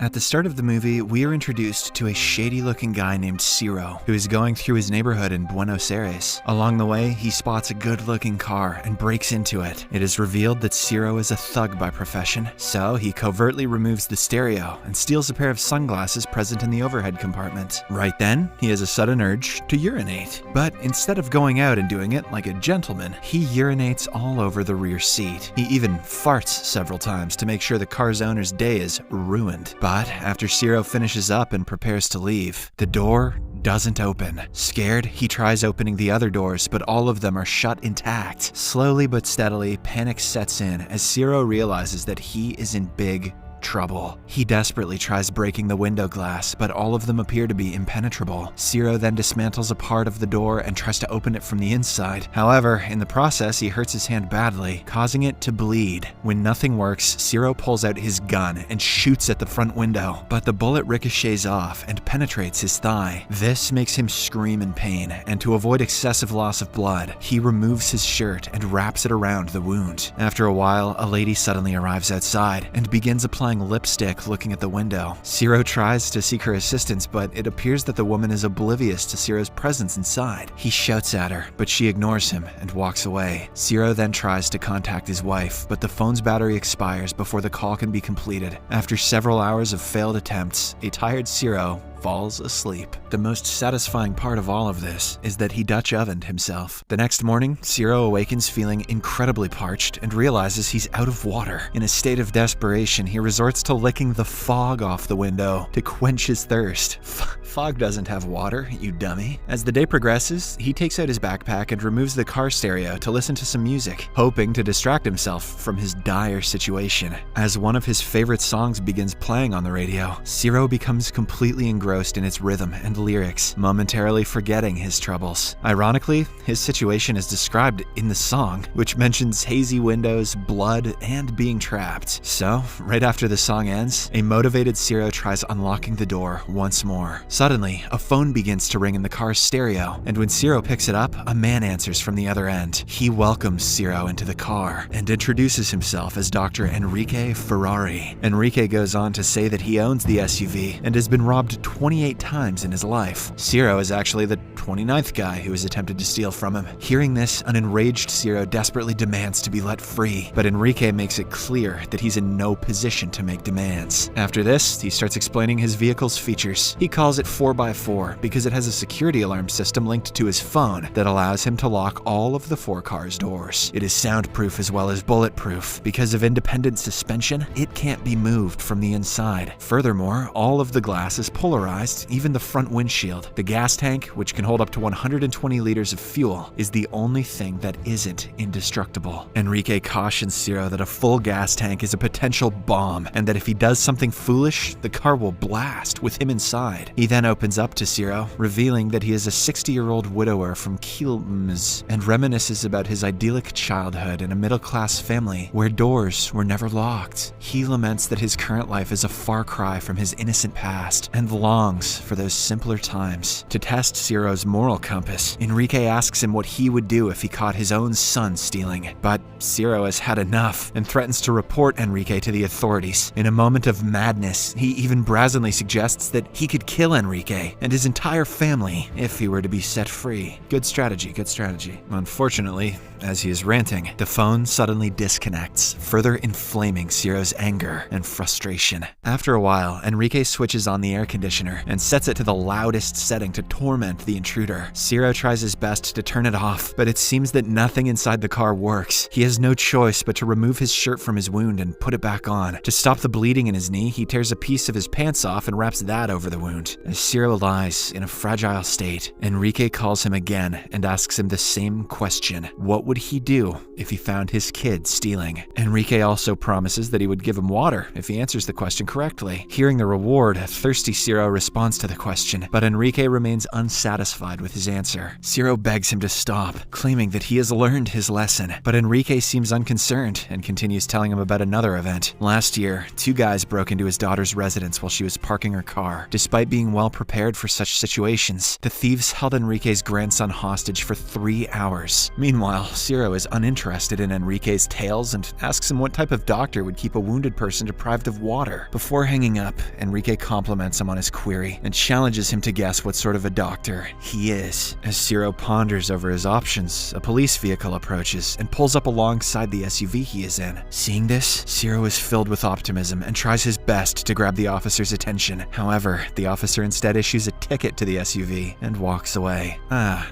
At the start of the movie, we are introduced to a shady-looking guy named Ciro, who is going through his neighborhood in Buenos Aires. Along the way, he spots a good-looking car and breaks into it. It is revealed that Ciro is a thug by profession, so he covertly removes the stereo and steals a pair of sunglasses present in the overhead compartment. Right then, he has a sudden urge to urinate. But instead of going out and doing it like a gentleman, he urinates all over the rear seat. He even farts several times to make sure the car's owner's day is ruined. But after Ciro finishes up and prepares to leave, the door doesn't open. Scared, he tries opening the other doors, but all of them are shut intact. Slowly but steadily, panic sets in as Ciro realizes that he is in big trouble. He desperately tries breaking the window glass, but all of them appear to be impenetrable. Ciro then dismantles a part of the door and tries to open it from the inside. However, in the process, he hurts his hand badly, causing it to bleed. When nothing works, Ciro pulls out his gun and shoots at the front window, but the bullet ricochets off and penetrates his thigh. This makes him scream in pain, and to avoid excessive loss of blood, he removes his shirt and wraps it around the wound. After a while, a lady suddenly arrives outside and begins applying lipstick looking at the window. Ciro tries to seek her assistance, but it appears that the woman is oblivious to Ciro's presence inside. He shouts at her, but she ignores him and walks away. Ciro then tries to contact his wife, but the phone's battery expires before the call can be completed. After several hours of failed attempts, a tired Ciro falls asleep. The most satisfying part of all of this is that he Dutch ovened himself. The next morning, Ciro awakens feeling incredibly parched and realizes he's out of water. In a state of desperation, he resorts to licking the fog off the window to quench his thirst. Fog doesn't have water, you dummy. As the day progresses, he takes out his backpack and removes the car stereo to listen to some music, hoping to distract himself from his dire situation. As one of his favorite songs begins playing on the radio, Ciro becomes completely engrossed in its rhythm and lyrics, momentarily forgetting his troubles. Ironically, his situation is described in the song, which mentions hazy windows, blood, and being trapped. So, right after the song ends, a motivated Ciro tries unlocking the door once more. Suddenly, a phone begins to ring in the car's stereo, and when Ciro picks it up, a man answers from the other end. He welcomes Ciro into the car and introduces himself as Dr. Enrique Ferrari. Enrique goes on to say that he owns the SUV and has been robbed 28 times in his life. Ciro is actually the 29th guy who has attempted to steal from him. Hearing this, an enraged Ciro desperately demands to be let free, but Enrique makes it clear that he's in no position to make demands. After this, he starts explaining his vehicle's features. He calls it 4x4 because it has a security alarm system linked to his phone that allows him to lock all of the 4 cars' doors. It is soundproof as well as bulletproof. Because of independent suspension, it can't be moved from the inside. Furthermore, all of the glass is polarized, even the front windshield. The gas tank, which can hold up to 120 liters of fuel, is the only thing that isn't indestructible. Enrique cautions Ciro that a full gas tank is a potential bomb, and that if he does something foolish, the car will blast with him inside. He then opens up to Ciro, revealing that he is a 60-year-old widower from Quilmes, and reminisces about his idyllic childhood in a middle-class family where doors were never locked. He laments that his current life is a far cry from his innocent past, and longs for those simpler times. To test Ciro's moral compass, Enrique asks him what he would do if he caught his own son stealing. But Ciro has had enough and threatens to report Enrique to the authorities. In a moment of madness, he even brazenly suggests that he could kill Enrique and his entire family if he were to be set free. Good strategy, good strategy. Unfortunately, as he is ranting, the phone suddenly disconnects, further inflaming Ciro's anger and frustration. After a while, Enrique switches on the air conditioner and sets it to the loudest setting to torment the intruder. Ciro tries his best to turn it off, but it seems that nothing inside the car works. He has no choice but to remove his shirt from his wound and put it back on. To stop the bleeding in his knee, he tears a piece of his pants off and wraps that over the wound. As Ciro lies in a fragile state, Enrique calls him again and asks him the same question. What would he do if he found his kid stealing? Enrique also promises that he would give him water if he answers the question correctly. Hearing the reward, a thirsty Ciro responds to the question, but Enrique remains unsatisfied with his answer. Ciro begs him to stop, claiming that he has learned his lesson, but Enrique seems unconcerned and continues telling him about another event. Last year, 2 guys broke into his daughter's residence while she was parking her car. Despite being well prepared for such situations, the thieves held Enrique's grandson hostage for 3 hours. Meanwhile, Ciro is uninterested in Enrique's tales and asks him what type of doctor would keep a wounded person deprived of water. Before hanging up, Enrique compliments him on his query and challenges him to guess what sort of a doctor he is. As Ciro ponders over his options, a police vehicle approaches and pulls up alongside the SUV he is in. Seeing this, Ciro is filled with optimism and tries his best to grab the officer's attention. However, the officer instead issues a ticket to the SUV and walks away.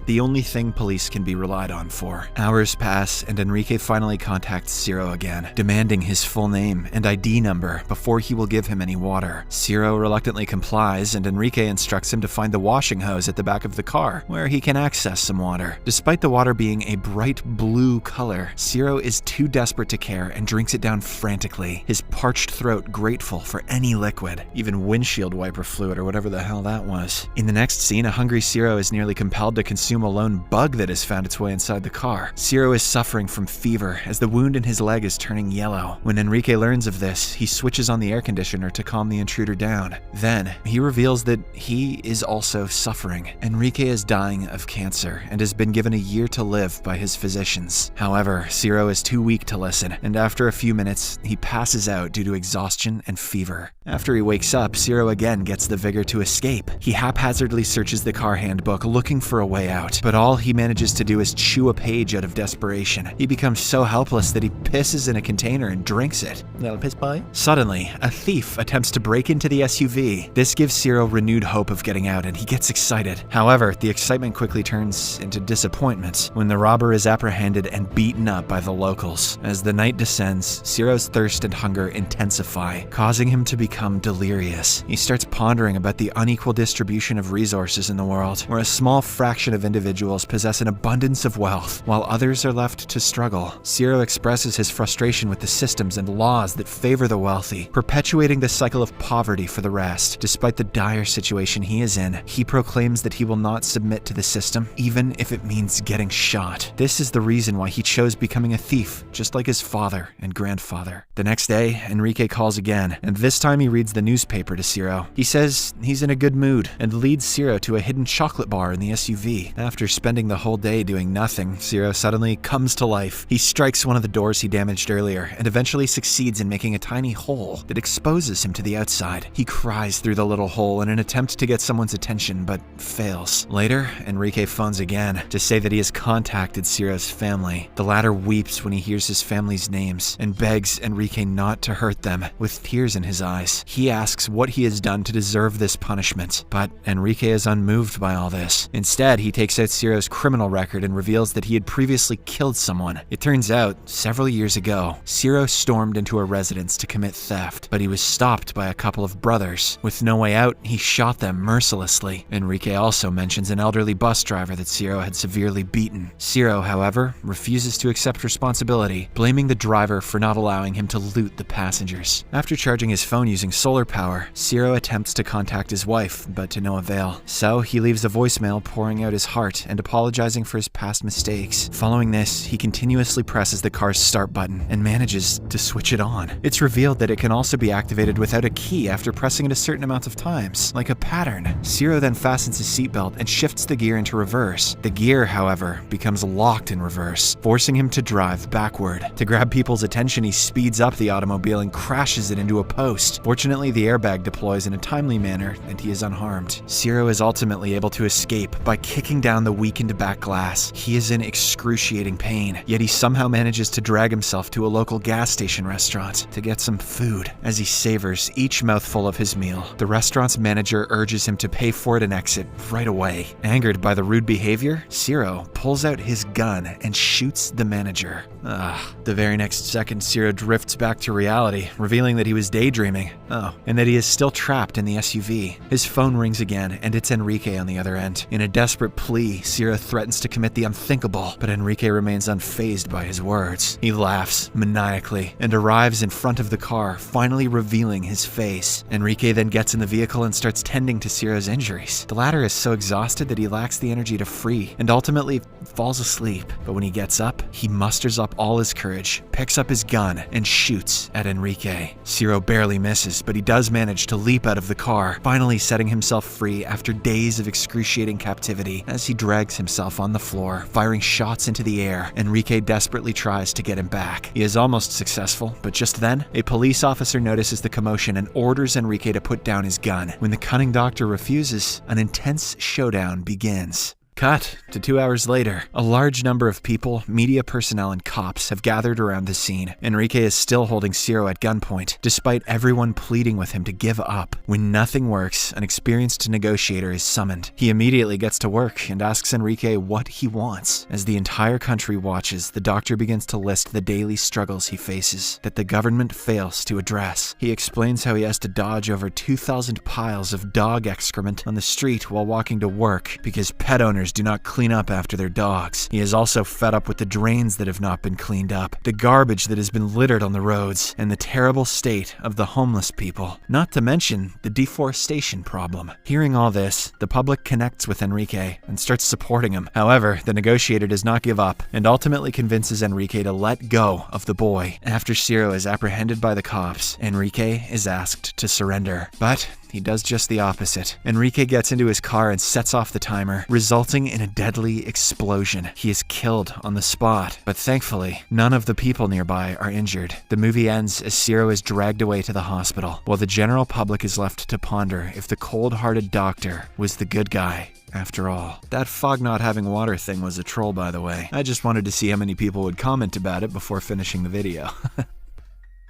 The only thing police can be relied on for. Hours pass and Enrique finally contacts Ciro again, demanding his full name and ID number before he will give him any water. Ciro reluctantly complies and Enrique instructs him to find the washing hose at the back of the car, where he can access some water. Despite the water being a bright blue color, Ciro is too desperate to care and drinks it down frantically, his parched throat grateful for any liquid, even windshield wiper fluid or whatever the hell that was. In the next scene, a hungry Ciro is nearly compelled to consume a lone bug that has found its way inside the car. Ciro is suffering from fever as the wound in his leg is turning yellow. When Enrique learns of this, he switches on the air conditioner to calm the intruder down. Then, he reveals that he is also suffering. Enrique is dying of cancer and has been given a year to live by his physicians. However, Ciro is too weak to listen, and after a few minutes, he passes out due to exhaustion and fever. After he wakes up, Ciro again gets the vigor to escape. He haphazardly searches the car handbook looking for a way out, but all he manages to do is chew a page out of desperation. He becomes so helpless that he pisses in a container and drinks it. Little piss boy. Suddenly, a thief attempts to break into the SUV. This gives Ciro renewed hope of getting out and he gets excited. However, the excitement quickly turns into disappointment when the robber is apprehended and beaten up by the locals. As the night descends, Ciro's thirst and hunger intensify, causing him to become delirious. He starts pondering about the unequal distribution of resources in the world, where a small fraction of individuals possess an abundance of wealth, while others are left to struggle. Ciro expresses his frustration with the systems and laws that favor the wealthy, perpetuating the cycle of poverty for the rest. Despite the dire situation he is in, he proclaims that he will not submit to the system, even if it means getting shot. This is the reason why he chose becoming a thief, just like his father and grandfather. The next day, Enrique calls again, and this time he reads the newspaper to Ciro. He says he's in a good mood and leads Ciro to a hidden chocolate bar in the SUV. After spending the whole day doing nothing, Ciro suddenly comes to life. He strikes one of the doors he damaged earlier and eventually succeeds in making a tiny hole that exposes him to the outside. He cries through the little hole in an attempt to get someone's attention, but fails. Later, Enrique phones again to say that he has contacted Ciro's family. The latter weeps when he hears his family's names and begs Enrique not to hurt them, with tears in his eyes. He asks what he has done to deserve this punishment, but Enrique is unmoved by all this. Instead, he takes out Ciro's criminal record and reveals that he had previously killed someone. It turns out, several years ago, Ciro stormed into a residence to commit theft, but he was stopped by a couple of brothers. With no way out, he shot them mercilessly. Enrique also mentions an elderly bus driver that Ciro had severely beaten. Ciro, however, refuses to accept responsibility, blaming the driver for not allowing him to loot the passengers. After charging his phone using solar power, Ciro attempts to contact his wife, but to no avail. So he leaves a voicemail pouring out his heart and apologizing for his past mistakes. Following this, he continuously presses the car's start button and manages to switch it on. It's revealed that it can also be activated without a key after pressing it a certain amount of times, like a pattern. Ciro then fastens his seatbelt and shifts the gear into reverse. The gear, however, becomes locked in reverse, forcing him to drive backward. To grab people's attention, he speeds up the automobile and crashes it into a post. Fortunately, the airbag deploys in a timely manner and he is unharmed. Ciro is ultimately able to escape by kicking down the weakened back glass. He is in excruciating pain, yet he somehow manages to drag himself to a local gas station restaurant to get some food. As he savors each mouthful of his meal, the restaurant's manager urges him to pay for it and exit right away. Angered by the rude behavior, Ciro pulls out his gun and shoots the manager. The very next second, Ciro drifts back to reality, revealing that he was daydreaming. And that he is still trapped in the SUV. His phone rings again, and it's Enrique on the other end. In a desperate plea, Ciro threatens to commit the unthinkable, but Enrique remains unfazed by his words. He laughs maniacally and arrives in front of the car, finally revealing his face. Enrique then gets in the vehicle and starts tending to Ciro's injuries. The latter is so exhausted that he lacks the energy to free and ultimately falls asleep. But when he gets up, he musters up all his courage, picks up his gun, and shoots at Enrique. Ciro barely misses, but he does manage to leap out of the car, finally setting himself free after days of excruciating captivity as he drags himself on the floor, firing shots into the air. Enrique desperately tries to get him back. He is almost successful, but just then, a police officer notices the commotion and orders Enrique to put down his gun. When the cunning doctor refuses, an intense showdown begins. Cut to 2 hours later. A large number of people, media personnel, and cops have gathered around the scene. Enrique is still holding Ciro at gunpoint, despite everyone pleading with him to give up. When nothing works, an experienced negotiator is summoned. He immediately gets to work and asks Enrique what he wants. As the entire country watches, the doctor begins to list the daily struggles he faces that the government fails to address. He explains how he has to dodge over 2,000 piles of dog excrement on the street while walking to work because pet owners do not clean up after their dogs. He is also fed up with the drains that have not been cleaned up, the garbage that has been littered on the roads, and the terrible state of the homeless people. Not to mention the deforestation problem. Hearing all this, the public connects with Enrique and starts supporting him. However, the negotiator does not give up and ultimately convinces Enrique to let go of the boy. After Ciro is apprehended by the cops, Enrique is asked to surrender. But he does just the opposite. Enrique gets into his car and sets off the timer, resulting in a deadly explosion. He is killed on the spot, but thankfully, none of the people nearby are injured. The movie ends as Ciro is dragged away to the hospital, while the general public is left to ponder if the cold-hearted doctor was the good guy after all. That fog not having water thing was a troll, by the way. I just wanted to see how many people would comment about it before finishing the video.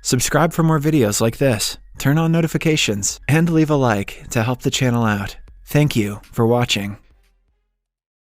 Subscribe for more videos like this, turn on notifications, and leave a like to help the channel out. Thank you for watching.